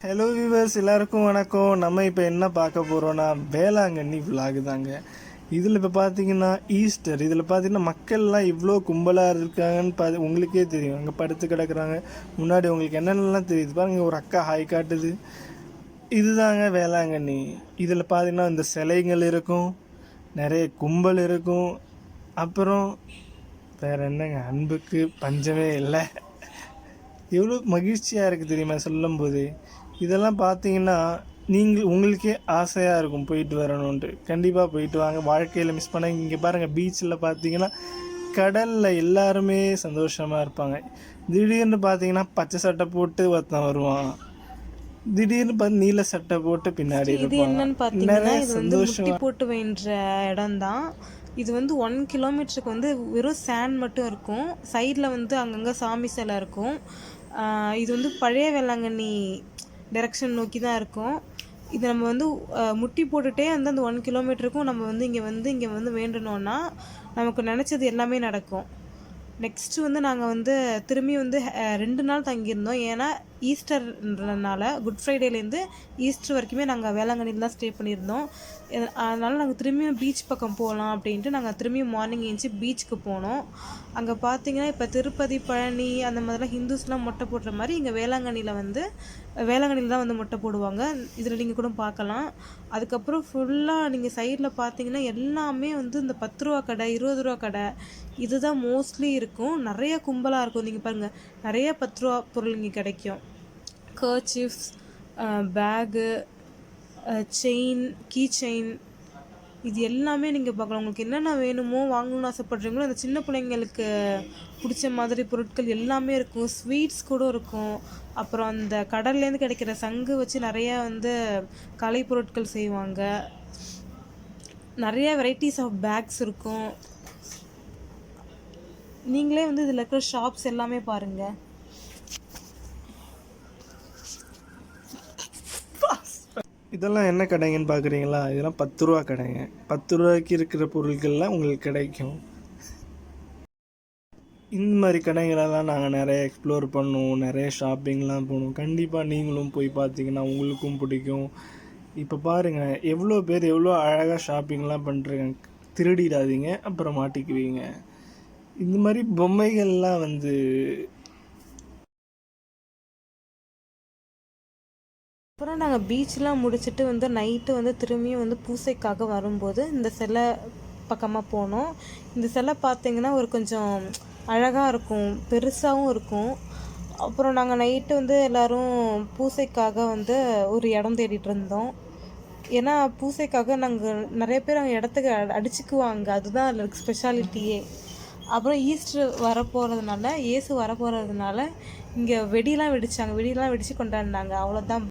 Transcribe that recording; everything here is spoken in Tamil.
ஹலோ வியூவர்ஸ், எல்லாருக்கும் வணக்கம். நம்ம இப்போ என்ன பார்க்க போகிறோன்னா வேளாங்கண்ணி விலாகு தாங்க. இதில் இப்போ பார்த்தீங்கன்னா ஈஸ்டர். இதில் பார்த்தீங்கன்னா மக்கள்லாம் இவ்வளோ கும்பலாக இருக்காங்கன்னு உங்களுக்கே தெரியும். அங்கே படுத்து கிடக்குறாங்க. முன்னாடி உங்களுக்கு என்னென்னலாம் தெரியுது பாருங்க. ஒரு அக்கா ஹாய் காட்டுது. இதுதாங்க வேளாங்கண்ணி. இதில் பார்த்தீங்கன்னா இந்த சிலைகள் இருக்கும், நிறைய கும்பல் இருக்கும். அப்புறம் வேறு என்னங்க, அன்புக்கு பஞ்சமே இல்லை. எவ்வளோ மகிழ்ச்சியாக இருக்குது தெரியுமா சொல்லும்போது. இதெல்லாம் பார்த்தீங்கன்னா உங்களுக்கே ஆசையாக இருக்கும் போயிட்டு வரணுன்ட்டு. கண்டிப்பாக போயிட்டு வாங்க. வாழ்க்கையில் மிஸ் பண்ண இங்கே பாருங்கள், பீச்சில் பார்த்தீங்கன்னா கடலில் எல்லாருமே சந்தோஷமாக இருப்பாங்க. திடீர்னு பார்த்தீங்கன்னா பச்சை சட்டை போட்டு ஒருத்தன் வருவான், திடீர்னு பார்த்து நீல சட்டை போட்டு பின்னாடி இருப்பான். நிறைய சந்தோஷம் போட்டு வேண்ட இடம் தான் இது. 1 கிலோமீட்டருக்கு வெறும் சேண்ட் மட்டும் இருக்கும். சைடில் அங்கங்கே சாமி சிலை இருக்கும். இது பழைய வேளாங்கண்ணி டைரக்ஷன் நோக்கி தான் இருக்கும். இது நம்ம முட்டி போட்டுகிட்டே அந்த 1 கிலோமீட்டருக்கும் நம்ம இங்கே வேண்டணும்னா நமக்கு நினச்சது எல்லாமே நடக்கும். நெக்ஸ்ட்டு நாங்கள் திரும்பி 2 நாள் தங்கியிருந்தோம். ஏன்னா ஈஸ்டர்ன்றனால குட் ஃப்ரைடேலேருந்து ஈஸ்டர் வரைக்குமே நாங்கள் வேளாங்கண்ணியில் தான் ஸ்டே பண்ணியிருந்தோம். அதனால் நாங்கள் திரும்பியும் பீச் பக்கம் போகலாம் அப்படின்ட்டு நாங்கள் திரும்பியும் மார்னிங் எழுந்துச்சி பீச்சுக்கு போனோம். அங்கே பார்த்தீங்கன்னா இப்போ திருப்பதி, பழனி அந்த மாதிரிலாம் ஹிந்துஸ்லாம் மொட்டை போடுற மாதிரி இங்கே வேளாங்கண்ணியில் தான் மொட்டை போடுவாங்க. இதில் நீங்கள் கூட பார்க்கலாம். அதுக்கப்புறம் ஃபுல்லாக நீங்கள் சைடில் பார்த்தீங்கன்னா எல்லாமே இந்த 10 ரூபா கடை, 20 ரூபா கடை இதுதான் மோஸ்ட்லி இருக்கும். நிறைய கும்பலாக இருக்கும். நீங்கள் பாருங்கள், நிறைய 10 ரூபா பொருள் இங்கே கிடைக்கும். Kerchiefs, bag, chain, key chain, இது எல்லாமே நீங்கள் பார்க்கலாம். உங்களுக்கு என்னென்ன வேணுமோ வாங்கணும்னு ஆசைப்படுறீங்களோ அந்த சின்ன பிள்ளைங்களுக்கு பிடிச்ச மாதிரி பொருட்கள் எல்லாமே இருக்கும். ஸ்வீட்ஸ் கூட இருக்கும். அப்புறம் அந்த கடல்லேருந்து கிடைக்கிற சங்கு வச்சு நிறையா கலை பொருட்கள் செய்வாங்க. நிறைய வெரைட்டிஸ் ஆஃப் பேக்ஸ் இருக்கும். நீங்களே இதில் இருக்கிற ஷாப்ஸ் எல்லாமே பாருங்கள். இதெல்லாம் என்ன கடைங்கன்னு பார்க்குறீங்களா? இதெல்லாம் 10 ரூபா கடைங்க. 10 ரூபாய்க்கு இருக்கிற பொருட்கள்லாம் உங்களுக்கு கிடைக்கும். இந்த மாதிரி கடைகளெல்லாம் நாங்கள் நிறைய எக்ஸ்ப்ளோர் பண்ணுவோம், நிறைய ஷாப்பிங்லாம் போகணும். கண்டிப்பாக நீங்களும் போய் பார்த்தீங்கன்னா உங்களுக்கும் பிடிக்கும். இப்போ பாருங்கள், எவ்வளோ பேர் எவ்வளோ அழகாக ஷாப்பிங்லாம் பண்ணுறாங்க. திருடிடாதீங்க, அப்புறம் மாட்டிக்குவீங்க. இந்த மாதிரி பொம்மைகள்லாம் அப்புறம் நாங்கள் பீச்லாம் முடிச்சுட்டு நைட்டு திரும்பியும் பூசைக்காக வரும்போது இந்த சிலை பக்கமாக போனோம். இந்த சிலை பார்த்திங்கன்னா ஒரு கொஞ்சம் அழகாக இருக்கும், பெருசாகவும் இருக்கும். அப்புறம் நாங்கள் நைட்டு எல்லோரும் பூசைக்காக ஒரு இடம் தேடிட்டு இருந்தோம். ஏன்னா பூசைக்காக நாங்கள் நிறைய பேர் அங்கே இடத்துக்கு அடிச்சுக்குவாங்க. அதுதான் அதில் ஸ்பெஷாலிட்டியே. அப்புறம் ஈஸ்டர் வரப்போகிறதுனால, இயேசு வரப்போகிறதுனால இங்கே வெடிலாம் வெடித்து கொண்டாடினாங்க. அவ்வளோதான்.